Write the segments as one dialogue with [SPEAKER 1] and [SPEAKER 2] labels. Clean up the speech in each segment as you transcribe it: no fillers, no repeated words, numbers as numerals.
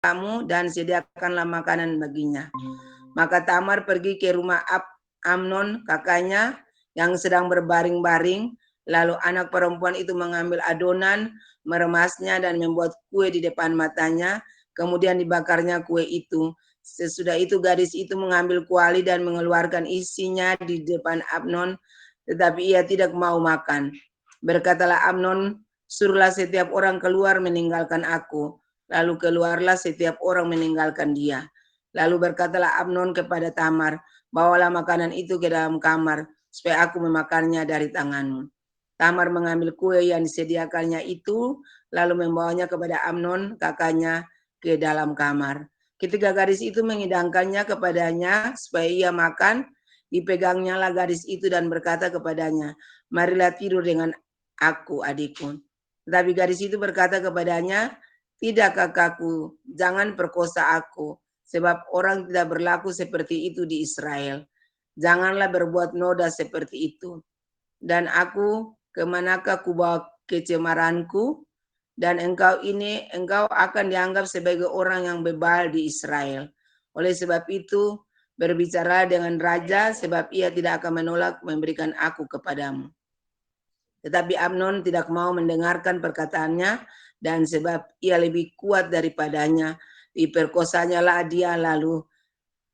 [SPEAKER 1] kamu dan sediakanlah makanan baginya. Maka Tamar pergi ke rumah Amnon kakaknya yang sedang berbaring-baring. Lalu anak perempuan itu mengambil adonan, meremasnya dan membuat kue di depan matanya. Kemudian dibakarnya kue itu. Sesudah itu gadis itu mengambil kuali dan mengeluarkan isinya di depan Amnon, tetapi ia tidak mau makan. Berkatalah Amnon, suruhlah setiap orang keluar meninggalkan aku. Lalu keluarlah setiap orang meninggalkan dia. Lalu berkatalah Amnon kepada Tamar, bawalah makanan itu ke dalam kamar, supaya aku memakannya dari tanganmu. Tamar mengambil kue yang disediakannya itu, lalu membawanya kepada Amnon, kakaknya, ke dalam kamar. Ketika gadis itu mengidangkannya kepadanya, supaya ia makan, dipegangnya lah gadis itu dan berkata kepadanya, marilah tidur dengan aku, adikku. Tetapi gadis itu berkata kepadanya, tidak kakakku, jangan perkosa aku, sebab orang tidak berlaku seperti itu di Israel. Janganlah berbuat noda seperti itu. Dan aku, kemanakah ku bawa kecemaranku? Dan engkau akan dianggap sebagai orang yang bebal di Israel. Oleh sebab itu, berbicara dengan raja, sebab ia tidak akan menolak memberikan aku kepadamu. Tetapi Amnon tidak mau mendengarkan perkataannya, dan sebab ia lebih kuat daripadanya, diperkosanya lah dia lalu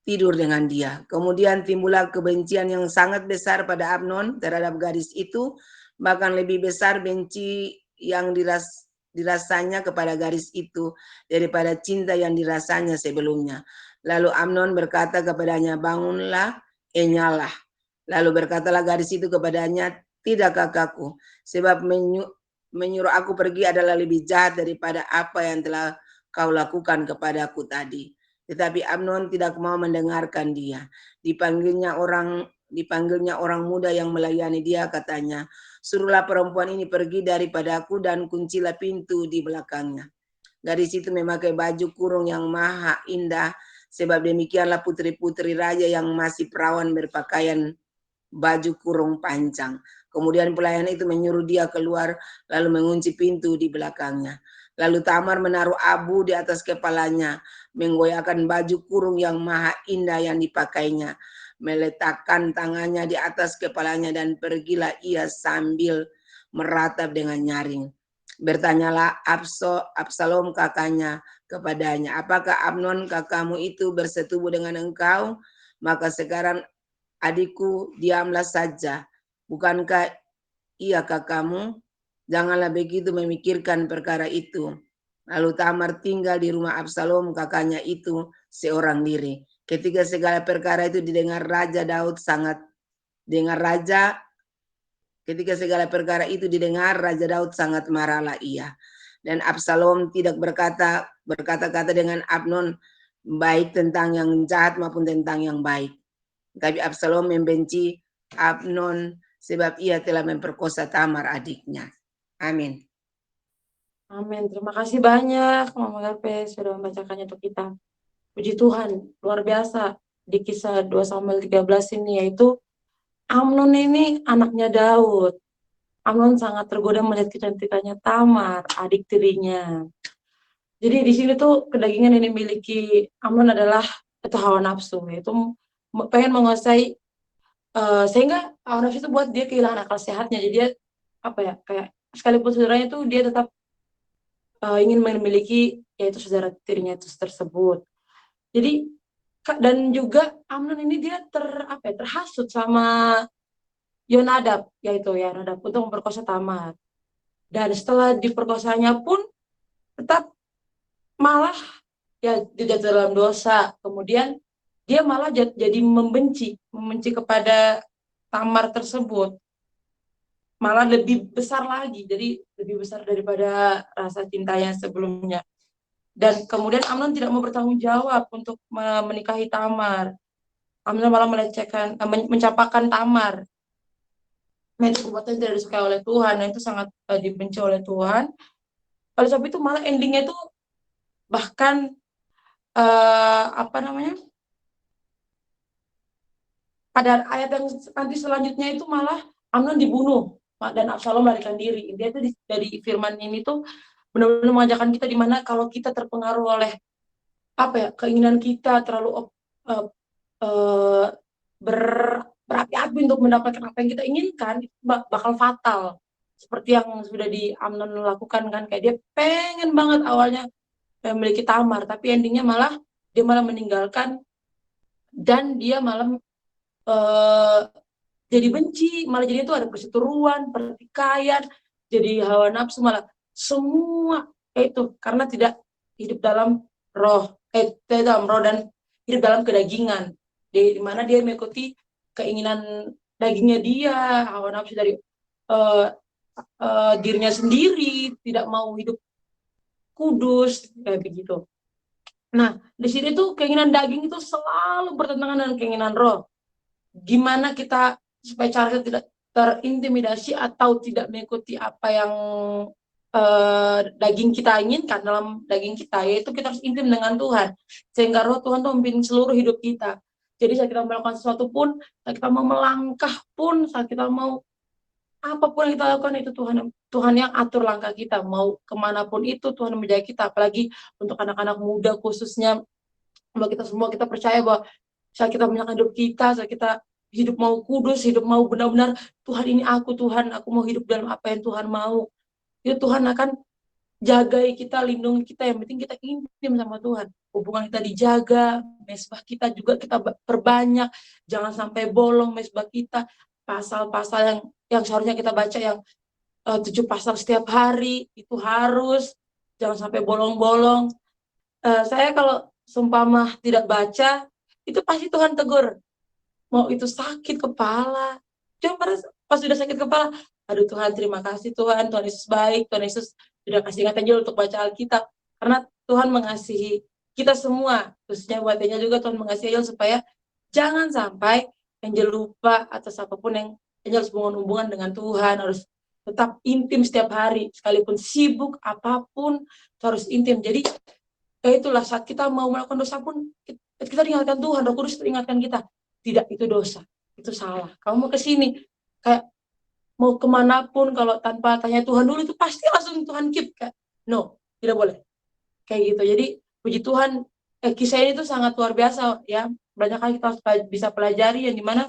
[SPEAKER 1] tidur dengan dia. Kemudian timbullah kebencian yang sangat besar pada Amnon terhadap gadis itu, bahkan lebih besar benci yang dirasanya kepada gadis itu daripada cinta yang dirasanya sebelumnya. Lalu Amnon berkata kepadanya, bangunlah, enyalah. Lalu berkatalah gadis itu kepadanya, tidak kakakku, sebab menyuruh aku pergi adalah lebih jahat daripada apa yang telah kau lakukan kepadaku tadi. Tetapi Amnon tidak mau mendengarkan dia. Dipanggilnya orang muda yang melayani dia, katanya, suruhlah perempuan ini pergi daripadaku dan kuncilah pintu di belakangnya. Gadis itu memakai baju kurung yang maha indah, sebab demikianlah putri-putri raja yang masih perawan berpakaian baju kurung panjang. Kemudian pelayan itu menyuruh dia keluar, lalu mengunci pintu di belakangnya. Lalu Tamar menaruh abu di atas kepalanya, menggoyahkan baju kurung yang maha indah yang dipakainya, meletakkan tangannya di atas kepalanya, dan pergilah ia sambil meratap dengan nyaring. Bertanyalah Absalom kakaknya kepadanya, apakah Amnon kakakmu itu bersetubuh dengan engkau? Maka sekarang adikku, diamlah saja. Bukankah ia kakakmu? Janganlah begitu memikirkan perkara itu. Lalu Tamar tinggal di rumah Absalom kakaknya itu seorang diri. Ketika segala perkara itu didengar Raja Daud sangat dengar Raja Ketika segala perkara itu didengar, Raja Daud sangat marahlah ia. Dan Absalom tidak berkata-kata dengan Amnon, baik tentang yang jahat maupun tentang yang baik. Tapi Absalom membenci Amnon sebab ia telah memperkosa Tamar adiknya. Amin.
[SPEAKER 2] Amin. Terima kasih banyak Mama Gape sudah membacakannya untuk kita. Puji Tuhan, luar biasa di kisah 2 Samuel 13 ini, yaitu Amnon ini anaknya Daud. Amnon sangat tergoda melihat kecantikannya Tamar, adik tirinya. Jadi di sini tuh kedagingan yang dimiliki Amnon adalah itu hawa nafsu, yaitu pengen menguasai, sehingga hawa nafsu itu buat dia kehilangan akal sehatnya. Jadi dia kayak sekalipun saudaranya tuh dia tetap ingin memiliki yaitu saudara tirinya itu tersebut. Jadi dan juga Amnon ini dia terhasut sama Yonadab, yaitu Yonadab untuk memperkosa Tamar. Dan setelah diperkosanya pun tetap malah ya tidak dalam dosa. Kemudian dia malah jadi membenci kepada Tamar tersebut. Malah lebih besar lagi, jadi lebih besar daripada rasa cinta yang sebelumnya. Dan kemudian Amnon tidak mau bertanggung jawab untuk menikahi Tamar. Amnon malah melecehkan, mencapakan Tamar. Nah, itu perbuatan tidak disukai oleh Tuhan. Nah, itu sangat dibenci oleh Tuhan. Oleh sebab itu malah endingnya itu bahkan pada ayat yang nanti selanjutnya itu malah Amnon dibunuh dan Absalom melarikan diri. Dia tuh dari firman ini tuh benar-benar mengajarkan kita di mana kalau kita terpengaruh oleh keinginan kita terlalu uh, berapi-api untuk mendapatkan apa yang kita inginkan, itu bakal fatal. Seperti yang sudah di Amnon lakukan kan, kayak dia pengen banget awalnya memiliki Tamar, tapi endingnya dia malah meninggalkan, dan dia malah jadi benci, malah jadi itu ada perseteruan, pertikaian, jadi hawa nafsu, malah semua itu karena tidak hidup dalam roh, tidak dalam roh dan hidup dalam kedagingan, di mana dia mengikuti keinginan dagingnya dia, hawa nafsu dari dirinya sendiri, tidak mau hidup kudus kayak begitu. Nah, di sini tuh keinginan daging itu selalu bertentangan dengan keinginan roh. Gimana kita supaya cara kita tidak terintimidasi atau tidak mengikuti apa yang daging kita inginkan dalam daging kita, yaitu kita harus intim dengan Tuhan, sehingga roh Tuhan tuh memimpin seluruh hidup kita. Jadi saat kita melakukan sesuatu pun, saat kita mau melangkah pun, saat kita mau apapun yang kita lakukan, itu Tuhan yang atur langkah kita, mau kemanapun itu Tuhan menjaga kita. Apalagi untuk anak-anak muda khususnya, bahwa kita semua kita percaya bahwa saat kita menyerahkan hidup kita, saat kita hidup mau kudus, hidup mau benar-benar Tuhan ini Tuhan, aku mau hidup dalam apa yang Tuhan mau, itu Tuhan akan jagai kita, lindungi kita. Yang penting kita intim sama Tuhan, hubungan kita dijaga, mesbah kita juga kita perbanyak, jangan sampai bolong mesbah kita, pasal-pasal yang seharusnya kita baca yang 7 pasal setiap hari itu harus, jangan sampai bolong-bolong. Saya kalau seumpama tidak baca, itu pasti Tuhan tegur, mau itu sakit kepala. Coba pas sudah sakit kepala, aduh Tuhan terima kasih Tuhan, Tuhan Yesus baik, Tuhan Yesus sudah kasih ingatan juga untuk baca Alkitab. Karena Tuhan mengasihi kita semua, khususnya buat Angel juga Tuhan mengasihi Angel supaya jangan sampai Angel lupa atas apapun yang Angel harus hubungan dengan Tuhan, harus tetap intim setiap hari, sekalipun sibuk apapun harus intim. Jadi itulah saat kita mau melakukan dosa pun kita diingatkan Tuhan, Roh Kudus ingatkan kita, tidak, itu dosa, itu salah. Kamu mau ke sini, kayak mau kemanapun, kalau tanpa tanya Tuhan dulu, itu pasti langsung Tuhan keep, kayak no, tidak boleh, kayak gitu. Jadi puji Tuhan, kisah ini tuh sangat luar biasa ya. Banyak kali kita harus bisa pelajari, yang dimana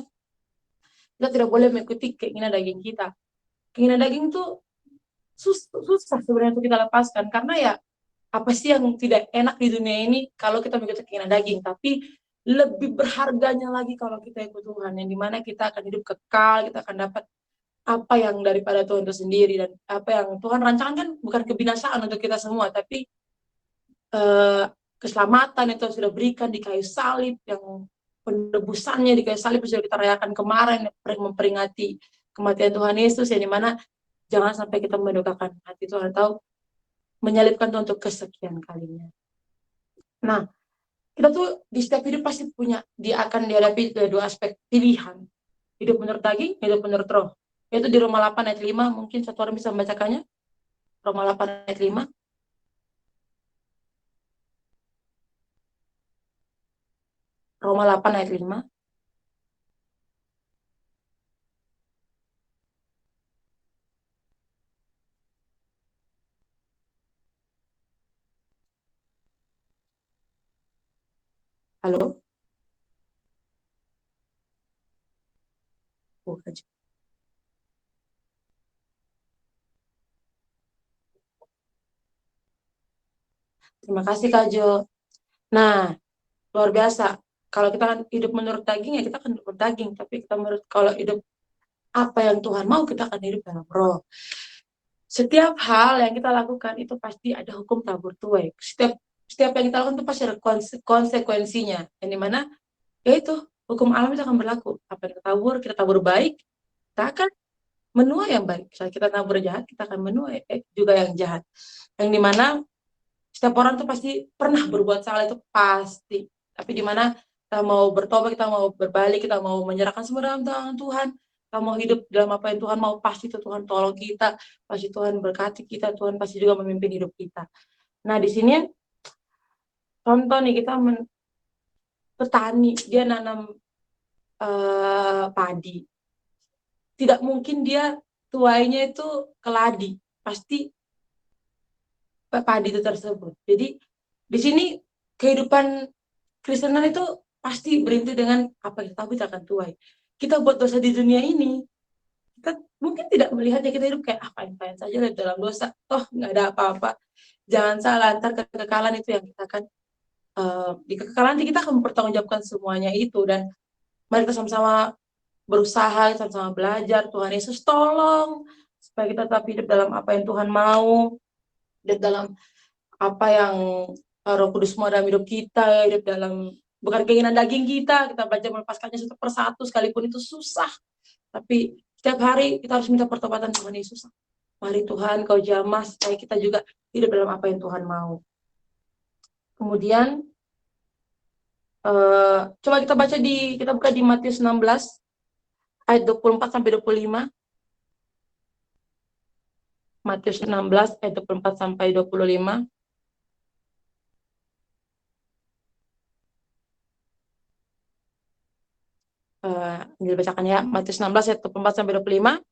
[SPEAKER 2] kita tidak boleh mengikuti keinginan daging kita. Keinginan daging itu susah sebenarnya untuk kita lepaskan, karena ya apa sih yang tidak enak di dunia ini kalau kita mengikuti keinginan daging, tapi lebih berharganya lagi kalau kita ikut Tuhan, yang dimana kita akan hidup kekal, kita akan dapat apa yang daripada Tuhan itu sendiri, dan apa yang Tuhan rancangkan kan bukan kebinasaan untuk kita semua, tapi keselamatan itu sudah berikan di kayu salib, yang penebusannya di kayu salib sudah kita rayakan kemarin, memperingati kematian Tuhan Yesus, yang dimana jangan sampai kita mendukakan hati Tuhan atau menyalibkan Tuhan untuk kesekian kalinya. Nah, kita tuh di setiap hidup pasti dia akan dihadapi dua aspek pilihan, hidup menurut daging, hidup menurut roh. Yaitu di Roma 8 ayat 5, mungkin satu orang bisa membacakannya. Roma 8 ayat 5. Roma 8 ayat 5. Halo? Terima kasih Kak Jo. Nah, luar biasa. Kalau kita kan hidup menurut daging, ya kita akan hidup menurut daging. Tapi kalau hidup apa yang Tuhan mau, kita akan hidup dalam roh. Setiap hal yang kita lakukan itu pasti ada hukum tabur tuai. Setiap yang kita lakukan itu pasti ada konsekuensinya. Yang dimana, yaitu hukum alam itu akan berlaku. Apa yang kita tabur baik, kita akan menuai yang baik. Saat kita tabur jahat, kita akan menuai juga yang jahat. Yang dimana setiap orang tuh pasti pernah berbuat salah, itu pasti. Tapi dimana kita mau bertobat, kita mau berbalik, kita mau menyerahkan semua dalam tangan Tuhan, kita mau hidup dalam apa yang Tuhan mau, pasti itu Tuhan tolong kita, pasti Tuhan berkati kita, Tuhan pasti juga memimpin hidup kita. Nah, di sini contoh nih, kita petani, dia nanam padi. Tidak mungkin dia tuainya itu keladi, pasti padi itu tersebut. Jadi di sini kehidupan Kristenan itu pasti berhenti dengan apa yang kita akan tuai. Kita buat dosa di dunia ini, kita mungkin tidak melihatnya, kita hidup kayak fine-fine saja dalam dosa, toh nggak ada apa-apa. Jangan salah, ntar kekekalan itu yang kita akan di kekekalan nanti kita akan mempertanggungjawabkan semuanya itu. Dan mari kita sama-sama berusaha, sama-sama belajar. Tuhan Yesus tolong supaya kita tetap hidup dalam apa yang Tuhan mau, dan dalam apa yang Roh Kudus mau dalam hidup kita, hidup dalam bukan keinginan daging kita belajar melepaskannya satu persatu, sekalipun itu susah. Tapi setiap hari kita harus minta pertobatan Tuhan Yesus. Mari Tuhan kau jamah supaya kita juga hidup dalam apa yang Tuhan mau. Kemudian coba kita buka di Matius 16 ayat 24 sampai 25. Matius 16 ayat 24 sampai 25. Ini dibacakan ya, Matius 16 ayat 24 sampai 25.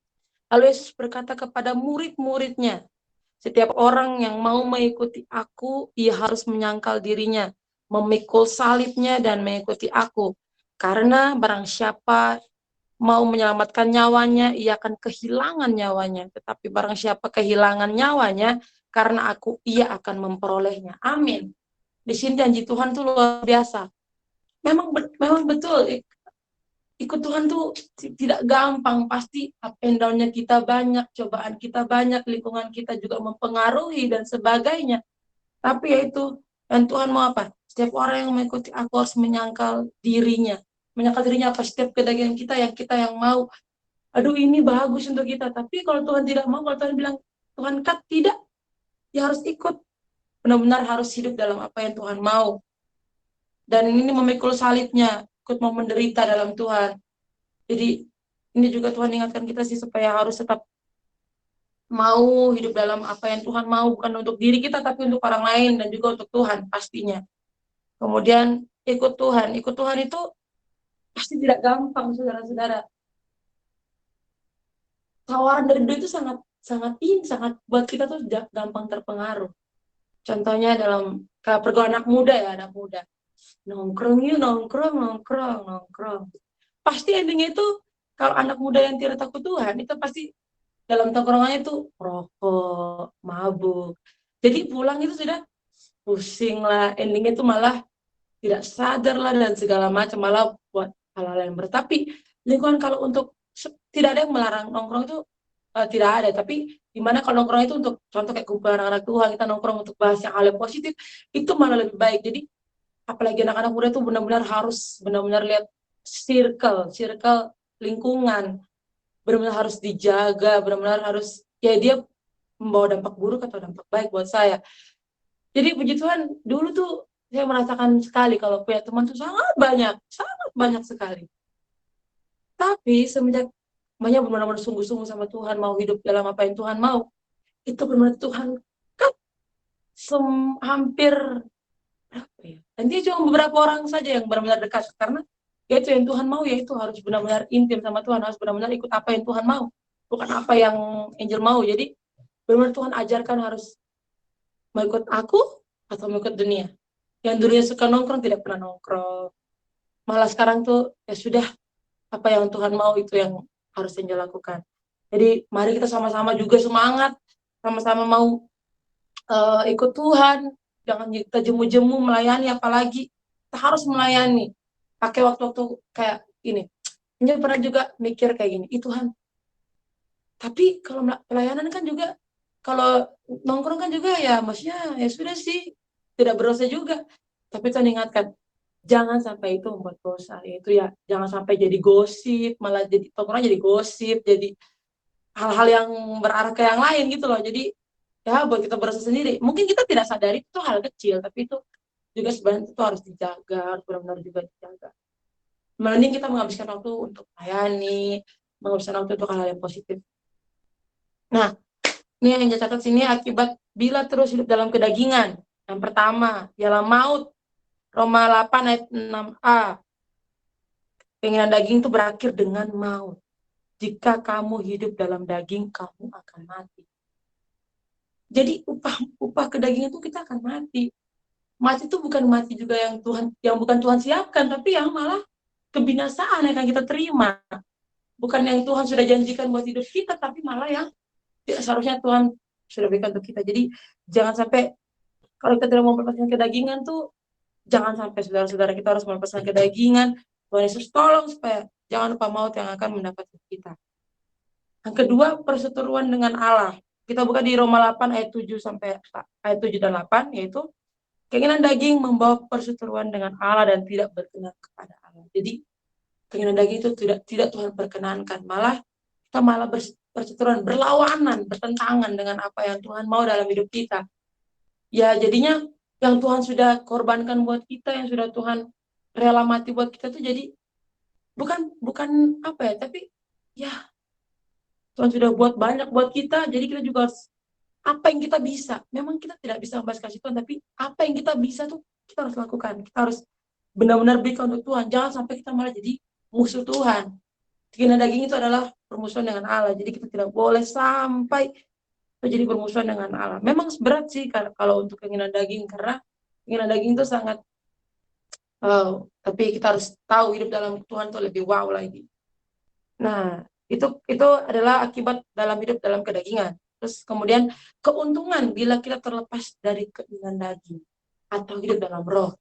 [SPEAKER 2] Lalu Yesus berkata kepada murid-muridnya, setiap orang yang mau mengikuti aku, ia harus menyangkal dirinya, memikul salibnya dan mengikuti aku. Karena barang siapa mau menyelamatkan nyawanya, ia akan kehilangan nyawanya. Tetapi barang siapa kehilangan nyawanya, karena aku, ia akan memperolehnya. Amin. Di sini janji Tuhan tuh luar biasa. Memang betul, ikut Tuhan tuh tidak gampang. Pasti up and down-nya kita banyak, cobaan kita banyak, lingkungan kita juga mempengaruhi dan sebagainya. Tapi ya itu, dan Tuhan mau apa? Setiap orang yang mengikuti aku harus menyangkal dirinya. Menyangkal dirinya apa? Setiap kedagingan kita yang mau, aduh ini bagus untuk kita. Tapi kalau Tuhan tidak mau, kalau Tuhan bilang, Tuhan cut, tidak, ya harus ikut. Benar-benar harus hidup dalam apa yang Tuhan mau. Dan ini memikul salibnya, ikut mau menderita dalam Tuhan. Jadi ini juga Tuhan ingatkan kita sih supaya harus tetap mau hidup dalam apa yang Tuhan mau, bukan untuk diri kita tapi untuk orang lain dan juga untuk Tuhan pastinya. Kemudian ikut Tuhan itu pasti tidak gampang, saudara-saudara. Tawaran dari dia itu sangat sangat buat kita tuh gampang terpengaruh. Contohnya dalam pergaulan anak muda ya, anak muda. Nongkrong. Pasti endingnya itu kalau anak muda yang tidak takut Tuhan itu pasti dalam tongkrongannya itu rokok, mabuk. Jadi pulang itu sudah pusing lah, endingnya itu malah tidak sadar lah dan segala macam, malah buat hal-hal yang berat. Tapi lingkungan kalau untuk tidak ada yang melarang nongkrong itu tidak ada. Tapi dimana kalau nongkrong itu untuk contoh kayak kumpulan anak-anak Tuhan, kita nongkrong untuk bahas yang hal yang positif, itu malah lebih baik. Jadi apalagi anak-anak muda itu benar-benar harus lihat circle lingkungan, benar-benar harus dijaga, benar-benar harus, ya dia membawa dampak buruk atau dampak baik buat saya. Jadi puji Tuhan, dulu tuh saya merasakan sekali kalau punya teman tuh sangat banyak sekali. Tapi semenjak banyak benar-benar sungguh-sungguh sama Tuhan, mau hidup dalam apa yang Tuhan mau, itu benar-benar Tuhan kan hampir berapa ya? Dan dia cuma beberapa orang saja yang benar-benar dekat, karena itu yang Tuhan mau, yaitu harus benar-benar intim sama Tuhan, harus benar-benar ikut apa yang Tuhan mau, bukan apa yang Angel mau. Jadi benar-benar Tuhan ajarkan harus mau ikut aku atau mau ikut dunia. Yang dulunya suka nongkrong tidak pernah nongkrong, malah sekarang tuh ya sudah, apa yang Tuhan mau itu yang harus Angel lakukan. Jadi mari kita sama-sama juga semangat, sama-sama mau ikut Tuhan, jangan kita jemu-jemu melayani, apalagi kita harus melayani pakai waktu-waktu kayak ini. Angel pernah juga mikir kayak gini, Tuhan, tapi kalau pelayanan kan juga, kalau nongkrong kan juga ya, maksudnya ya sudah sih, tidak berdosa juga. Tapi Tuhan ingatkan, jangan sampai itu membuat dosa. Itu ya, jangan sampai jadi gosip, malah jadi nongkrong jadi gosip, jadi hal-hal yang berarah ke yang lain gitu loh. Jadi ya buat kita berdosa sendiri. Mungkin kita tidak sadari itu hal kecil, tapi itu juga sebenarnya itu harus dijaga, harus benar-benar juga dijaga. Mending kita menghabiskan waktu untuk melayani, menghabiskan waktu untuk hal-hal yang positif. Nah, ini yang saya catat sini, akibat bila terus hidup dalam kedagingan. Yang pertama, ialah maut. Roma 8 ayat 6a. Keinginan daging itu berakhir dengan maut. Jika kamu hidup dalam daging, kamu akan mati. Jadi upah kedagingan itu kita akan mati. mati itu bukan mati juga yang bukan Tuhan siapkan, tapi yang malah kebinasaan yang akan kita terima. Bukan yang Tuhan sudah janjikan buat hidup kita, tapi malah yang seharusnya Tuhan sudah berikan untuk kita. Jadi jangan sampai kalau kita tidak mau melepaskan kedagingan tuh, jangan sampai saudara-saudara kita harus melepaskan kedagingan. Tuhan Yesus tolong supaya jangan lupa maut yang akan mendapatkan kita. Yang kedua, perseteruan dengan Allah. Kita buka di Roma 8 ayat 7 sampai ayat 7 dan 8, yaitu keinginan daging membawa perseteruan dengan Allah dan tidak berkenan kepada Allah. Jadi keinginan daging itu tidak Tuhan perkenankan, malah kita malah perseteruan, berlawanan, bertentangan dengan apa yang Tuhan mau dalam hidup kita. Ya jadinya yang Tuhan sudah korbankan buat kita, yang sudah Tuhan rela mati buat kita tuh jadi bukan apa ya, tapi ya Tuhan sudah buat banyak buat kita, jadi kita juga harus apa yang kita bisa. Memang kita tidak bisa membalas kasih Tuhan, tapi apa yang kita bisa tuh kita harus lakukan. Kita harus benar-benar berikan untuk Tuhan. Jangan sampai kita malah jadi musuh Tuhan. Keinginan daging itu adalah permusuhan dengan Allah. Jadi kita tidak boleh sampai menjadi permusuhan dengan Allah. Memang berat sih kalau untuk keinginan daging, karena keinginan daging itu sangat tapi kita harus tahu hidup dalam Tuhan itu lebih wow lagi. Nah, itu adalah akibat dalam hidup dalam kedagingan. Terus kemudian keuntungan bila kita terlepas dari keinginan daging atau hidup dalam roh.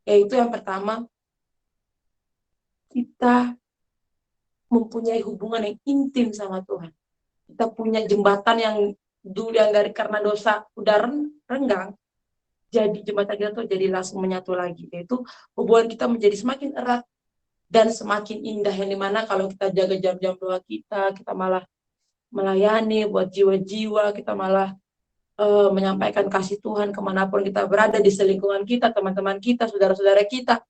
[SPEAKER 2] Yaitu yang pertama, kita mempunyai hubungan yang intim sama Tuhan. Kita punya jembatan yang dulu yang dari karena dosa udah renggang, jadi jembatan kita tuh jadi langsung menyatu lagi. Yaitu hubungan kita menjadi semakin erat dan semakin indah, yang dimana kalau kita jaga jam-jam doa kita malah melayani buat jiwa-jiwa, kita malah menyampaikan kasih Tuhan kemanapun kita berada, di selingkungan kita, teman-teman kita, saudara-saudara kita,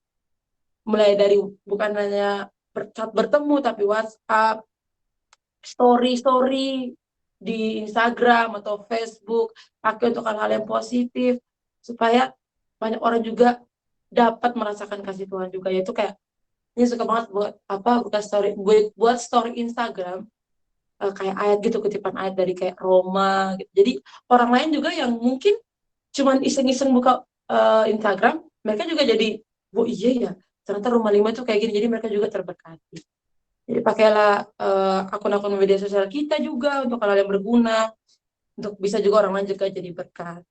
[SPEAKER 2] mulai dari bukan hanya saat bertemu, tapi WhatsApp, story di Instagram atau Facebook, pakai untuk hal-hal yang positif, supaya banyak orang juga dapat merasakan kasih Tuhan juga. Yaitu kayak, ini suka banget buat story Instagram, kayak ayat gitu, kutipan ayat dari kayak Roma gitu. Jadi orang lain juga yang mungkin cuman iseng-iseng buka Instagram, mereka juga jadi, oh iya ya, ternyata Roma 5 itu kayak gini, jadi mereka juga terberkati. Jadi pakailah akun-akun media sosial kita juga untuk hal yang berguna, untuk bisa juga orang lain juga jadi berkat.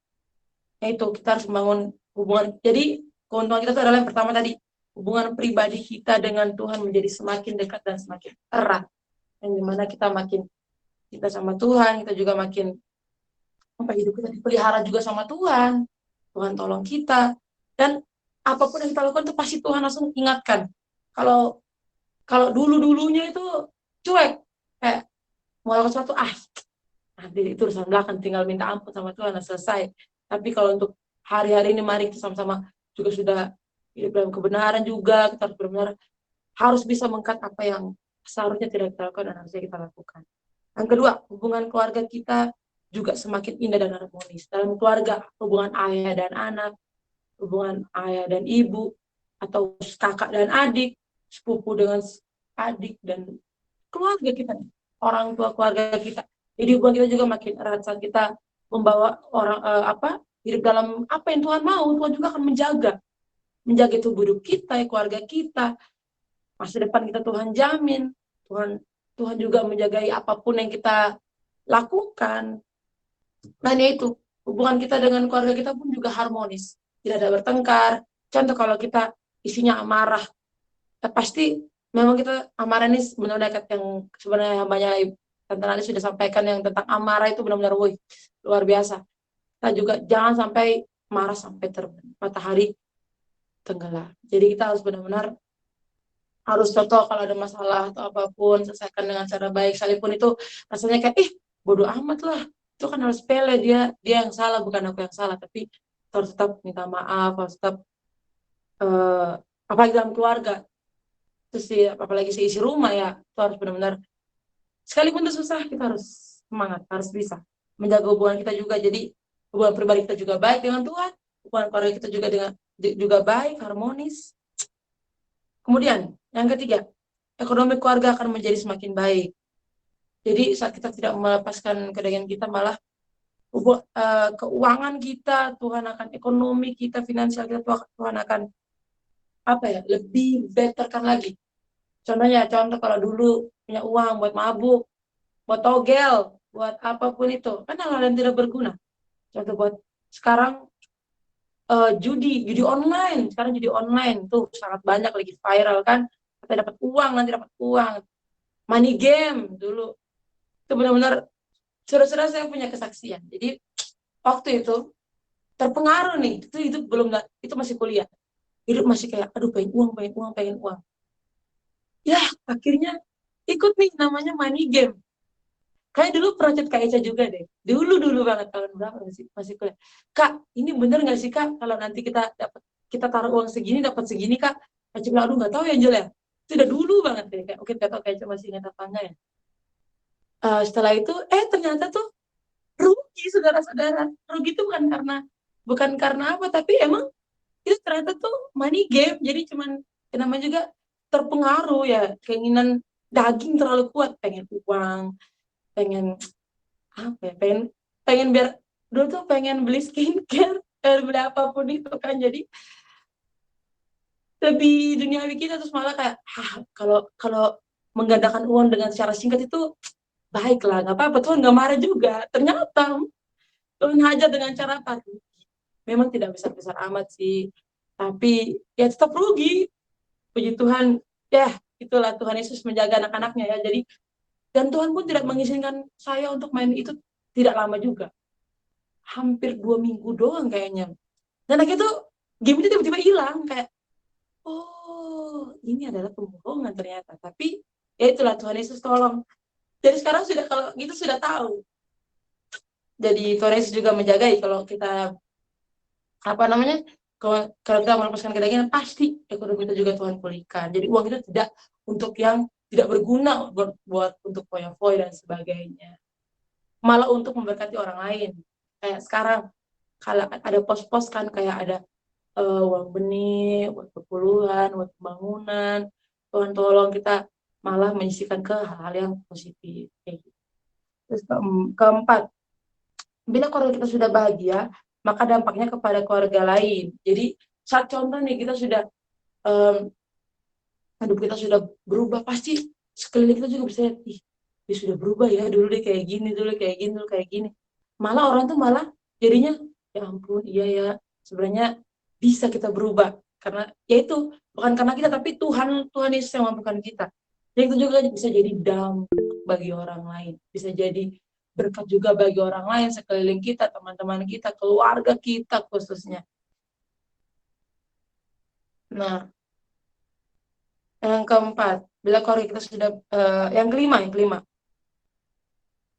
[SPEAKER 2] Ya itu, kita harus membangun hubungan. Jadi keuntungan kita itu adalah yang pertama tadi, hubungan pribadi kita dengan Tuhan menjadi semakin dekat dan semakin erat. Yang dimana kita makin kita sama Tuhan, kita juga makin hidup kita dipelihara juga sama Tuhan. Tuhan tolong kita, dan apapun yang kita lakukan itu pasti Tuhan langsung ingatkan. Kalau dulu-dulunya itu cuek, kayak mau lakukan sesuatu, nanti itu urusan belakang, tinggal minta ampun sama Tuhan dan selesai. Tapi kalau untuk hari-hari ini, mari kita sama-sama juga sudah hidup dalam kebenaran juga, kita harus benar-benar harus bisa mengangkat apa yang seharusnya tidak kita lakukan dan harusnya kita lakukan. Yang kedua, hubungan keluarga kita juga semakin indah dan harmonis. Dalam keluarga, hubungan ayah dan anak, hubungan ayah dan ibu, atau kakak dan adik, sepupu dengan adik, dan keluarga kita, orang tua keluarga kita. Jadi hubungan kita juga makin erat saat kita membawa orang hidup dalam apa yang Tuhan mau. Tuhan juga akan menjaga tubuh hidup kita, keluarga kita, masa depan kita Tuhan jamin. Tuhan juga menjagai apapun yang kita lakukan. Nah itu, hubungan kita dengan keluarga kita pun juga harmonis, tidak ada bertengkar. Contoh kalau kita isinya amarah, pasti memang kita amarah ini benar-benar yang sebenarnya banyak Tante Nani sudah sampaikan, yang tentang amarah itu benar-benar luar biasa. Kita juga jangan sampai marah sampai matahari tenggelam. Jadi kita harus benar-benar harus contoh kalau ada masalah atau apapun, selesaikan dengan cara baik, sekalipun itu rasanya kayak bodoh amat lah, itu kan harus sepele, dia yang salah bukan aku yang salah, tapi harus tetap minta maaf, harus tetap apalagi dalam keluarga, terus apalagi seisi rumah ya, itu harus benar-benar sekalipun itu susah, kita harus semangat, harus bisa menjaga hubungan kita juga. Jadi hubungan pribadi kita juga baik dengan Tuhan, hubungan keluarga kita juga baik, harmonis. Kemudian yang ketiga, ekonomi keluarga akan menjadi semakin baik. Jadi saat kita tidak melepaskan kedagingan kita, malah keuangan kita, Tuhan akan ekonomi kita, finansial kita, Tuhan akan lebih betterkan lagi. Contohnya, kalau dulu punya uang buat mabuk, buat togel, buat apapun itu, kan hal-hal yang tidak berguna. Contoh buat sekarang judi online, sekarang judi online tuh sangat banyak lagi viral kan, kita dapat uang, nanti dapat uang, money game dulu, itu benar-benar saudara-saudara saya punya kesaksian. Jadi waktu itu terpengaruh nih, itu belum, itu masih kuliah, hidup masih kayak aduh pengen uang. Ya akhirnya ikut nih namanya money game. Kayak dulu project Kak Eca juga deh. Dulu banget tahun berapa masih kuliah. Kak, ini bener nggak sih Kak kalau nanti kita taruh uang segini dapat segini Kak? Kak Eca bilang, aduh nggak tahu ya Angel ya. Itu udah dulu banget deh. Kayak oke nggak tahu Kak Eca masih ingat apa enggak ya. Setelah itu ternyata tuh rugi saudara-saudara. Rugi itu bukan karena apa, tapi emang itu ternyata tuh money game. Jadi cuman namanya juga terpengaruh ya, keinginan daging terlalu kuat, pengen uang, pengen pengen biar dulu tuh pengen beli skincare, beli apapun itu kan, jadi lebih duniawi kita, terus malah kayak kalau menggandakan uang dengan secara singkat itu baiklah, nggak apa-apa, Tuhan nggak marah juga. Ternyata Tuhan hajar dengan cara apa? Memang tidak besar-besar amat sih, tapi ya tetap rugi. Puji Tuhan, ya itulah Tuhan Yesus menjaga anak-anaknya ya. Jadi dan Tuhan pun tidak mengizinkan saya untuk main itu tidak lama juga, hampir 2 minggu doang kayaknya. Dan akhirnya tuh game itu tiba-tiba hilang, kayak oh ini adalah pembohongan ternyata. Tapi ya itulah Tuhan Yesus tolong. Jadi sekarang sudah, kalau gitu sudah tahu. Jadi Tuhan Yesus juga menjaga kalau kita kalau kita melepaskan kedagingan, pasti ekonomi kita juga Tuhan pulihkan. Jadi uang itu tidak untuk yang tidak berguna, buat untuk foya-foya dan sebagainya, malah untuk memberkati orang lain. Kayak sekarang kalau ada pos-pos kan, kayak ada uang benih, buat perpuluhan, buat pembangunan. Tuhan tolong kita malah menyisihkan ke hal-hal yang positif. Terus keempat, bila keluarga kita sudah bahagia, maka dampaknya kepada keluarga lain. Jadi saat contoh nih kita sudah hidup kita sudah berubah, pasti sekeliling kita juga bisa lihat, ih dia sudah berubah ya, dulu dia kayak gini, dulu kayak gini. Malah orang tuh malah jadinya, ya ampun iya ya, sebenarnya bisa kita berubah karena ya itu bukan karena kita, tapi Tuhan Yesus yang mampukan kita. Dan itu juga bisa jadi dampak bagi orang lain, bisa jadi berkat juga bagi orang lain sekeliling kita, teman-teman kita, keluarga kita khususnya. Nah, yang keempat, bila keluarga kita sudah yang kelima,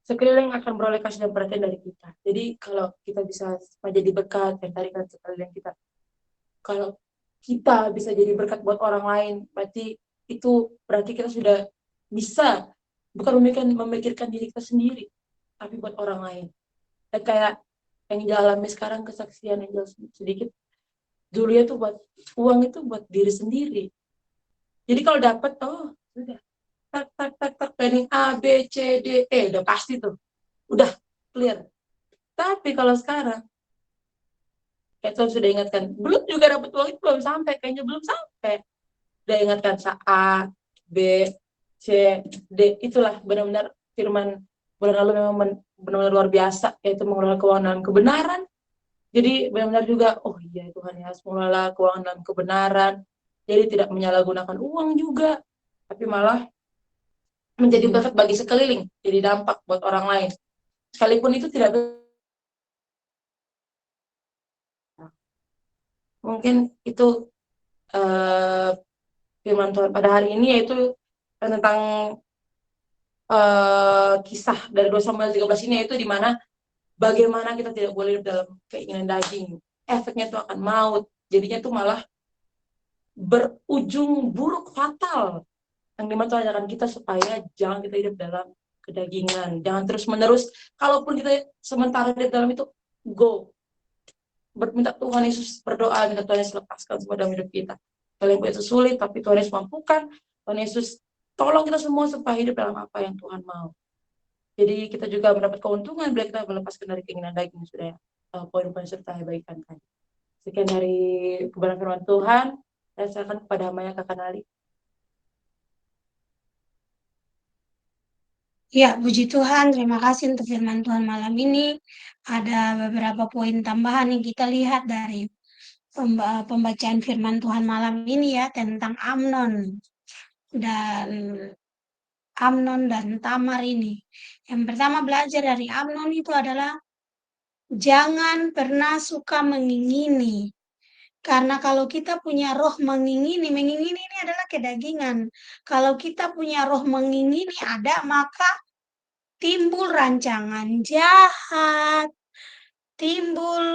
[SPEAKER 2] sekeliling akan beroleh kasih dan perhatian dari kita. Jadi kalau kita bisa jadi berkat yang tarikan sekeliling kita, kalau kita bisa jadi berkat buat orang lain, berarti kita sudah bisa, bukan memikirkan diri kita sendiri, tapi buat orang lain. Dan kayak yang dialami sekarang, kesaksian yang sedikit, dulu ya tuh buat uang itu buat diri sendiri. Jadi kalau dapat, sudah tak planning A, B, C, D, E, udah pasti tuh, udah clear. Tapi kalau sekarang, kayak Tuhan sudah ingatkan, belum juga dapat uang itu, kayaknya belum sampai. Udah ingatkan A, B, C, D, itulah benar-benar firman bulan lalu memang benar-benar luar biasa, yaitu mengelola keuangan dalam kebenaran. Jadi benar-benar juga, oh iya Tuhan ya, harus mengelola keuangan dalam kebenaran. Jadi tidak menyalahgunakan uang juga, tapi malah menjadi berkat bagi sekeliling, jadi dampak buat orang lain. Sekalipun itu tidak, mungkin itu firman Tuhan pada hari ini, yaitu tentang kisah dari 2 Samuel 13 ini, yaitu di mana bagaimana kita tidak boleh dalam keinginan daging. Efeknya itu akan maut. Jadinya itu malah berujung buruk, fatal. Yang dimana Tuhan ajarkan kita supaya jangan kita hidup dalam kedagingan. Jangan terus-menerus, kalaupun kita sementara di dalam itu, go. Minta Tuhan Yesus, berdoa, minta Tuhan Yesus lepaskan semua dalam hidup kita. Kalian itu sulit, tapi Tuhan Yesus mampukan. Tuhan Yesus tolong kita semua supaya hidup dalam apa yang Tuhan mau. Jadi kita juga mendapat keuntungan bila kita melepaskan dari keinginan daging, sudah poin-poin serta baikkan tadi. Sekian dari kebenaran firman Tuhan. Saya serahkan kepada hamba Kakak Nali.
[SPEAKER 3] Ya, puji Tuhan. Terima kasih untuk firman Tuhan malam ini. Ada beberapa poin tambahan yang kita lihat dari pembacaan firman Tuhan malam ini ya, tentang dan Amnon dan Tamar ini. Yang pertama belajar dari Amnon itu adalah jangan pernah suka mengingini. Karena kalau kita punya roh mengingini ini adalah kedagingan. Kalau kita punya roh mengingini ada, maka timbul rancangan jahat, timbul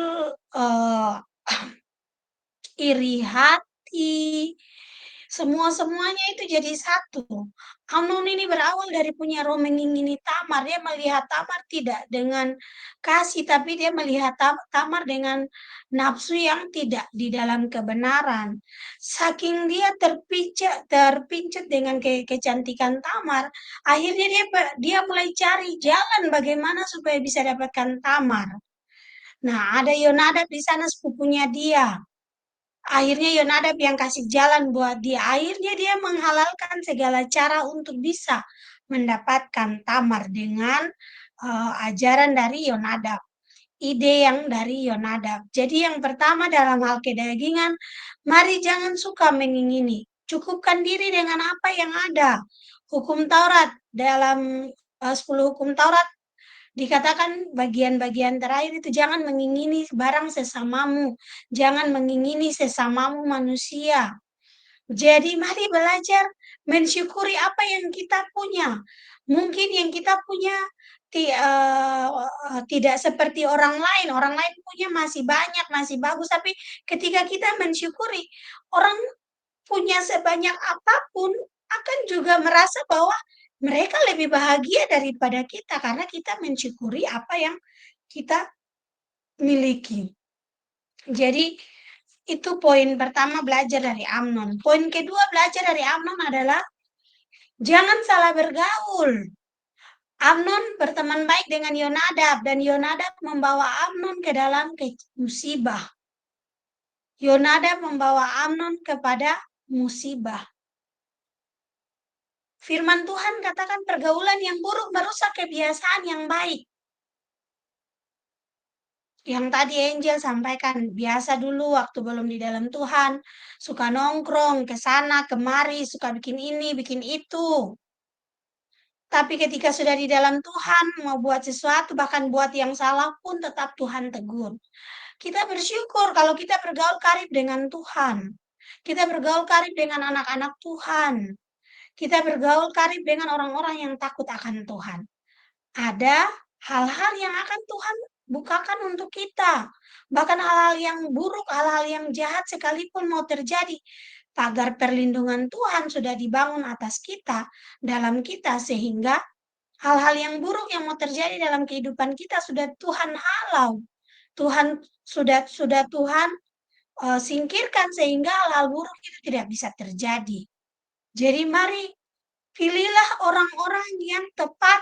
[SPEAKER 3] iri hati, semuanya itu jadi satu. Amnon ini berawal dari punya roh mengingini Tamar. Dia melihat Tamar tidak dengan kasih, tapi dia melihat Tamar dengan nafsu yang tidak di dalam kebenaran. Saking dia terpincut dengan kecantikan Tamar, akhirnya dia mulai cari jalan bagaimana supaya bisa dapatkan Tamar. Nah, ada Yonadab di sana sepupunya dia. Akhirnya Yonadab yang kasih jalan buat dia. Akhirnya dia menghalalkan segala cara untuk bisa mendapatkan Tamar dengan ajaran dari Yonadab. Ide yang dari Yonadab. Jadi yang pertama dalam hal kedagingan, mari jangan suka mengingini. Cukupkan diri dengan apa yang ada. Hukum Taurat, dalam 10 hukum Taurat, dikatakan bagian-bagian terakhir itu jangan mengingini barang sesamamu, jangan mengingini sesamamu manusia. Jadi mari belajar mensyukuri apa yang kita punya. Mungkin yang kita punya tidak seperti orang lain. Orang lain punya masih banyak, masih bagus. Tapi ketika kita mensyukuri, orang punya sebanyak apapun akan juga merasa bahwa mereka lebih bahagia daripada kita karena kita mensyukuri apa yang kita miliki. Jadi itu poin pertama belajar dari Amnon. Poin kedua belajar dari Amnon adalah jangan salah bergaul. Amnon berteman baik dengan Yonadab dan Yonadab membawa Amnon ke dalam musibah. Yonadab membawa Amnon kepada musibah. Firman Tuhan katakan pergaulan yang buruk merusak kebiasaan yang baik. Yang tadi Angel sampaikan, biasa dulu waktu belum di dalam Tuhan, suka nongkrong ke sana, kemari, suka bikin ini, bikin itu. Tapi ketika sudah di dalam Tuhan, mau buat sesuatu, bahkan buat yang salah pun tetap Tuhan tegur. Kita bersyukur kalau kita bergaul karib dengan Tuhan. Kita bergaul karib dengan anak-anak Tuhan. Kita bergaul karib dengan orang-orang yang takut akan Tuhan. Ada hal-hal yang akan Tuhan bukakan untuk kita. Bahkan hal-hal yang buruk, hal-hal yang jahat sekalipun mau terjadi. Pagar perlindungan Tuhan sudah dibangun atas kita, dalam kita, sehingga hal-hal yang buruk yang mau terjadi dalam kehidupan kita sudah Tuhan halau. Sudah Tuhan singkirkan sehingga hal-hal buruk itu tidak bisa terjadi. Jadi mari pilihlah orang-orang yang tepat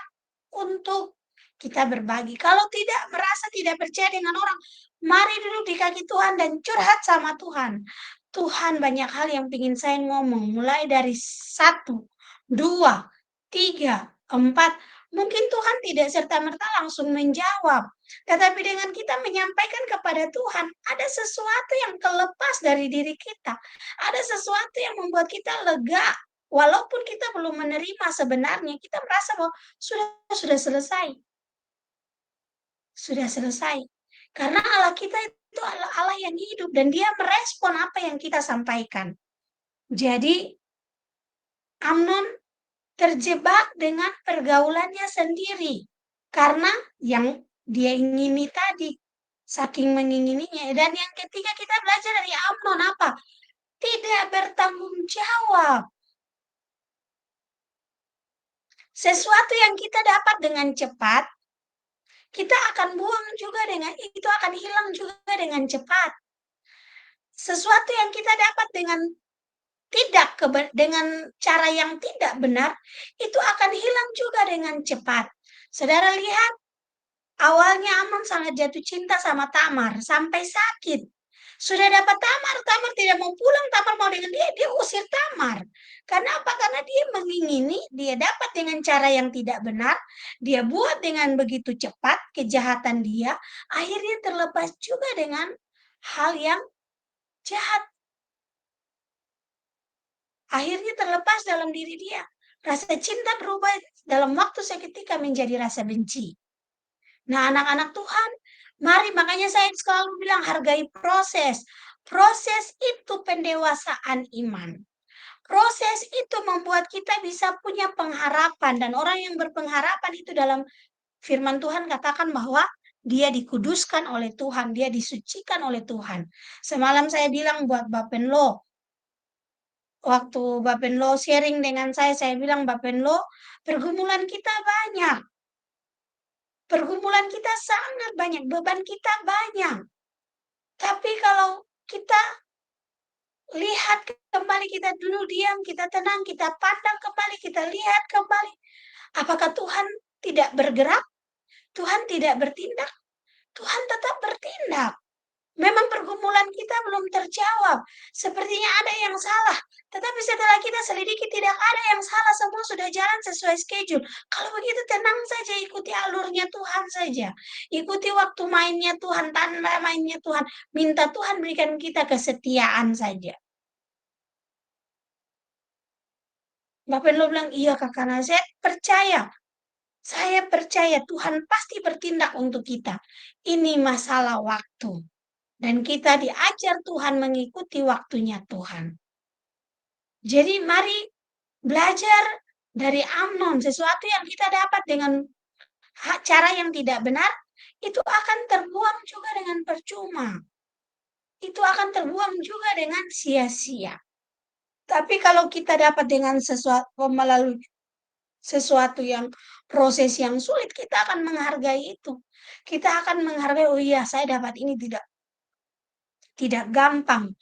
[SPEAKER 3] untuk kita berbagi. Kalau tidak merasa tidak percaya dengan orang, mari duduk di kaki Tuhan dan curhat sama Tuhan. Tuhan banyak hal yang ingin saya ngomong, mulai dari 1, 2, 3, 4. Mungkin Tuhan tidak serta-merta langsung menjawab. Tetapi dengan kita menyampaikan kepada Tuhan, ada sesuatu yang terlepas dari diri kita. Ada sesuatu yang membuat kita lega. Walaupun kita belum menerima sebenarnya, kita merasa bahwa sudah selesai. Sudah selesai. Karena Allah kita itu Allah yang hidup dan dia merespon apa yang kita sampaikan. Jadi Amnon terjebak dengan pergaulannya sendiri. Karena yang dia ingini tadi, saking mengingininya. Dan yang ketiga kita belajar dari Amnon apa? Tidak bertanggung jawab. Sesuatu yang kita dapat dengan cepat, kita akan buang juga itu akan hilang juga dengan cepat. Sesuatu yang kita dapat dengan cara yang tidak benar, itu akan hilang juga dengan cepat. Saudara lihat, awalnya Amnon sangat jatuh cinta sama Tamar, sampai sakit. Sudah dapat Tamar, Tamar tidak mau pulang, Tamar mau dengan dia usir Tamar. Kenapa? Karena dia mengingini, dia dapat dengan cara yang tidak benar, dia buat dengan begitu cepat kejahatan dia, akhirnya terlepas juga dengan hal yang jahat. Akhirnya terlepas dalam diri dia. Rasa cinta berubah dalam waktu seketika menjadi rasa benci. Nah, anak-anak Tuhan, mari makanya saya selalu bilang hargai proses. Proses itu pendewasaan iman. Proses itu membuat kita bisa punya pengharapan dan orang yang berpengharapan itu dalam firman Tuhan katakan bahwa dia dikuduskan oleh Tuhan, dia disucikan oleh Tuhan. Semalam saya bilang buat Bapenlo, waktu Bapenlo sharing dengan saya bilang Bapenlo, pergumulan kita banyak. Pergumulan kita sangat banyak, beban kita banyak. Tapi kalau kita lihat kembali, kita dulu diam, kita tenang, kita pandang kembali, kita lihat kembali. Apakah Tuhan tidak bergerak? Tuhan tidak bertindak? Tuhan tetap bertindak. Memang pergumulan kita belum terjawab. Sepertinya ada yang salah. Tetapi setelah kita selidiki tidak ada yang salah. Semua sudah jalan sesuai schedule. Kalau begitu tenang saja, ikuti alurnya Tuhan saja. Ikuti waktu mainnya Tuhan, tanda mainnya Tuhan. Minta Tuhan berikan kita kesetiaan saja. Bapak lo bilang, iya Kakak Nazet, percaya. Saya percaya Tuhan pasti bertindak untuk kita. Ini masalah waktu. Dan kita diajar Tuhan mengikuti waktunya Tuhan. Jadi mari belajar dari Amnon. Sesuatu yang kita dapat dengan cara yang tidak benar, itu akan terbuang juga dengan percuma. Itu akan terbuang juga dengan sia-sia. Tapi kalau kita dapat dengan sesuatu melalui sesuatu yang proses yang sulit, kita akan menghargai itu. Kita akan menghargai, oh iya saya dapat ini tidak gampang.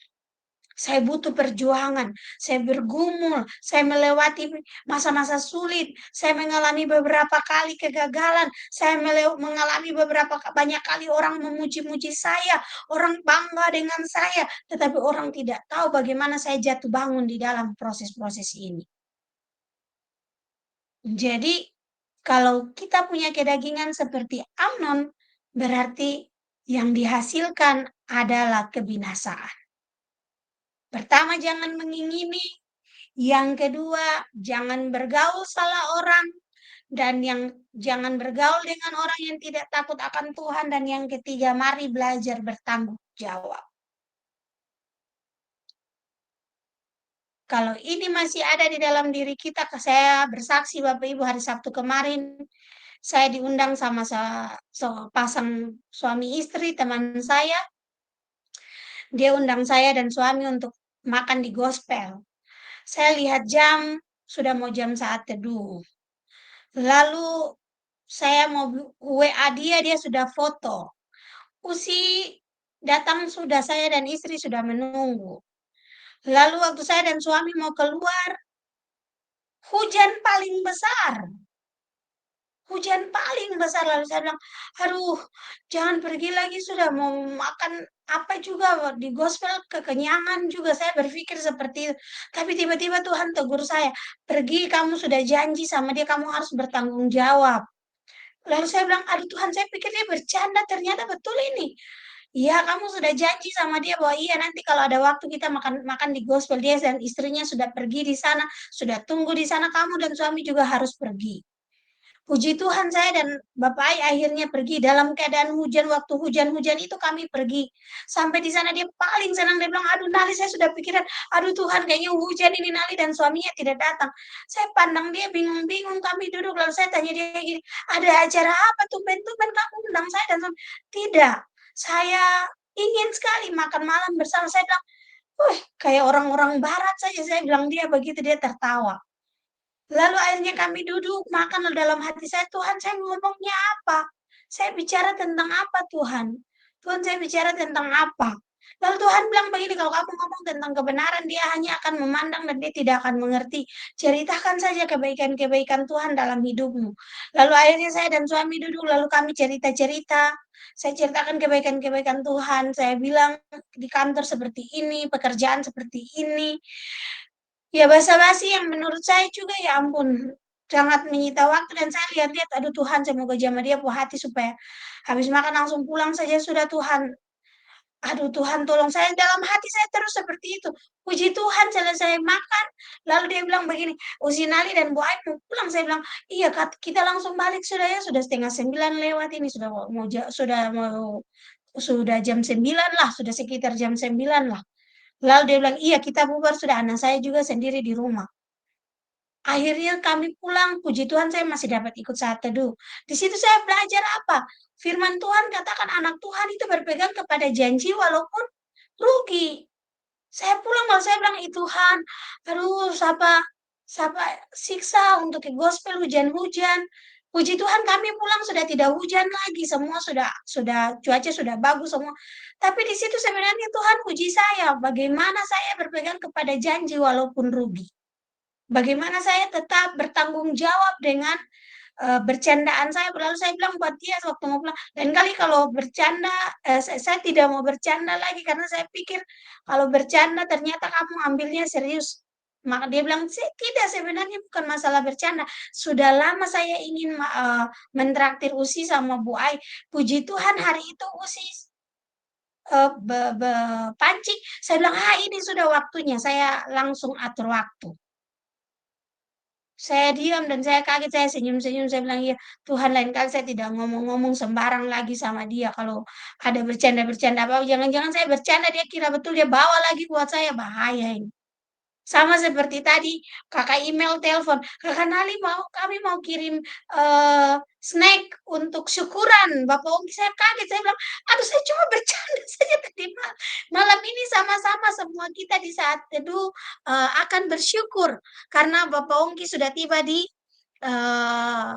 [SPEAKER 3] Saya butuh perjuangan, saya bergumul, saya melewati masa-masa sulit, saya mengalami beberapa kali kegagalan, saya mengalami banyak kali orang memuji-muji saya, orang bangga dengan saya, tetapi orang tidak tahu bagaimana saya jatuh bangun di dalam proses-proses ini. Jadi, kalau kita punya kedagingan seperti Amnon, berarti yang dihasilkan adalah kebinasaan. Pertama, jangan mengingini. Yang kedua, jangan bergaul salah orang. Dan yang jangan bergaul dengan orang yang tidak takut akan Tuhan. Dan yang ketiga, mari belajar bertanggung jawab. Kalau ini masih ada di dalam diri kita, saya bersaksi Bapak Ibu hari Sabtu kemarin, saya diundang sama pasang suami istri teman saya. Dia undang saya dan suami untuk makan di gospel. Saya lihat jam, sudah mau jam saat teduh. Lalu saya mau WA dia sudah foto. Usi datang sudah, saya dan istri sudah menunggu. Lalu waktu saya dan suami mau keluar, hujan paling besar. Hujan paling besar, lalu saya bilang, aduh jangan pergi lagi, sudah mau makan apa juga di gospel, kekenyangan juga, saya berpikir seperti itu. Tapi tiba-tiba Tuhan tegur saya, pergi, kamu sudah janji sama dia, kamu harus bertanggung jawab. Lalu saya bilang, aduh Tuhan, saya pikir dia bercanda, ternyata betul ini. Iya, kamu sudah janji sama dia bahwa iya nanti kalau ada waktu kita makan di gospel, dia dan istrinya sudah pergi di sana, sudah tunggu di sana, kamu dan suami juga harus pergi. Puji Tuhan, saya dan Bapak Ai akhirnya pergi dalam keadaan hujan. Waktu hujan-hujan itu kami pergi. Sampai di sana dia paling senang. Dia bilang, aduh Nali, saya sudah pikiran, aduh Tuhan kayaknya hujan ini Nali, dan suaminya tidak datang. Saya pandang dia bingung-bingung, kami duduk. Lalu saya tanya dia gini, ada acara apa? Tumben-tumben kamu undang saya dan suami. Tidak, saya ingin sekali makan malam bersama. Saya bilang, kayak orang-orang barat saja. Saya bilang dia begitu, dia tertawa. Lalu akhirnya kami duduk, makan dalam hati saya, Tuhan saya ngomongnya apa? Saya bicara tentang apa Tuhan? Tuhan saya bicara tentang apa? Lalu Tuhan bilang begini, "Kalau kamu ngomong tentang kebenaran, dia hanya akan memandang dan dia tidak akan mengerti. Ceritakan saja kebaikan-kebaikan Tuhan dalam hidupmu." Lalu akhirnya saya dan suami duduk, lalu kami cerita-cerita. Saya ceritakan kebaikan-kebaikan Tuhan. Saya bilang di kantor seperti ini, pekerjaan seperti ini. Ya basa-basi yang menurut saya juga ya ampun, sangat menyita waktu dan saya lihat-lihat, aduh Tuhan saya mau jamah dia puas hati supaya habis makan langsung pulang saja sudah Tuhan. Aduh Tuhan tolong saya, dalam hati saya terus seperti itu. Puji Tuhan selesai makan, lalu dia bilang begini, "Usinali dan Bu Aib mau pulang." Saya bilang, "Iya kita langsung balik sudah ya, sudah 8:30 lewat ini, sudah mau sudah jam 9 lah, sudah sekitar jam 9 lah." Lalu dia bilang, "Iya kita bubar sudah, anak saya juga sendiri di rumah." Akhirnya kami pulang, puji Tuhan saya masih dapat ikut saat teduh. Di situ saya belajar apa? Firman Tuhan katakan anak Tuhan itu berpegang kepada janji walaupun rugi. Saya pulang malah saya bilang, "Ih Tuhan, aduh siapa siapa siksa untuk ke gospel hujan-hujan." Puji Tuhan kami pulang sudah tidak hujan lagi, semua sudah cuaca sudah bagus semua. Tapi di situ sebenarnya Tuhan puji saya, bagaimana saya berpegang kepada janji walaupun rugi. Bagaimana saya tetap bertanggung jawab dengan, bercandaan saya, lalu saya bilang buat dia waktu mau pulang, "Lain kali kalau bercanda, saya tidak mau bercanda lagi karena saya pikir kalau bercanda ternyata kamu ambilnya serius." Maka dia bilang, Tidak sebenarnya bukan masalah bercanda, sudah lama saya ingin mentraktir Usi sama Bu Ai, puji Tuhan hari itu Usi, pancing, saya bilang, "Ah, ini sudah waktunya." Saya langsung atur waktu. Saya diam dan saya kaget, saya senyum-senyum, saya bilang, "Iya, Tuhan lain kali saya tidak ngomong-ngomong sembarang lagi sama dia, kalau ada bercanda-bercanda apa, jangan-jangan saya bercanda dia kira betul dia bawa lagi buat saya, bahaya ini." Sama seperti tadi Kakak email, telepon, "Kakak Nali kami mau kirim, snack untuk syukuran Bapak Ongki." Saya kaget, saya bilang, "Aduh saya cuma bercanda saja tadi malam ini sama-sama semua kita di saat teduh, akan bersyukur karena Bapak Ongki sudah tiba di, eee,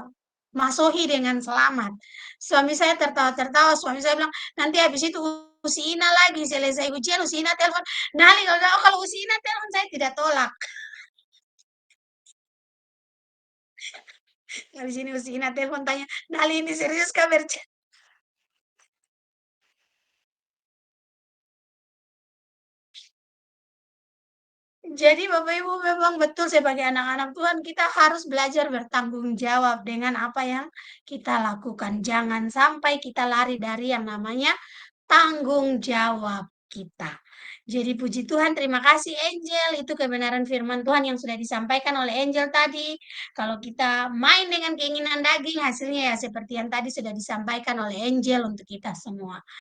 [SPEAKER 3] Masohi dengan selamat." Suami saya tertawa-tertawa, suami saya bilang, "Nanti habis itu Usi Ina lagi, selesai ujian Usi Ina telepon, 'Nali kalau Usi Ina telepon saya tidak tolak.'" Habis ini Usi Ina telepon tanya, "Nali ini serius kah Jadi Bapak Ibu memang betul sebagai anak-anak Tuhan kita harus belajar bertanggung jawab dengan apa yang kita lakukan. Jangan sampai kita lari dari yang namanya tanggung jawab kita. Jadi puji Tuhan, terima kasih Angel, itu kebenaran firman Tuhan yang sudah disampaikan oleh Angel tadi. Kalau kita main dengan keinginan daging, hasilnya ya seperti yang tadi sudah disampaikan oleh Angel untuk kita semua.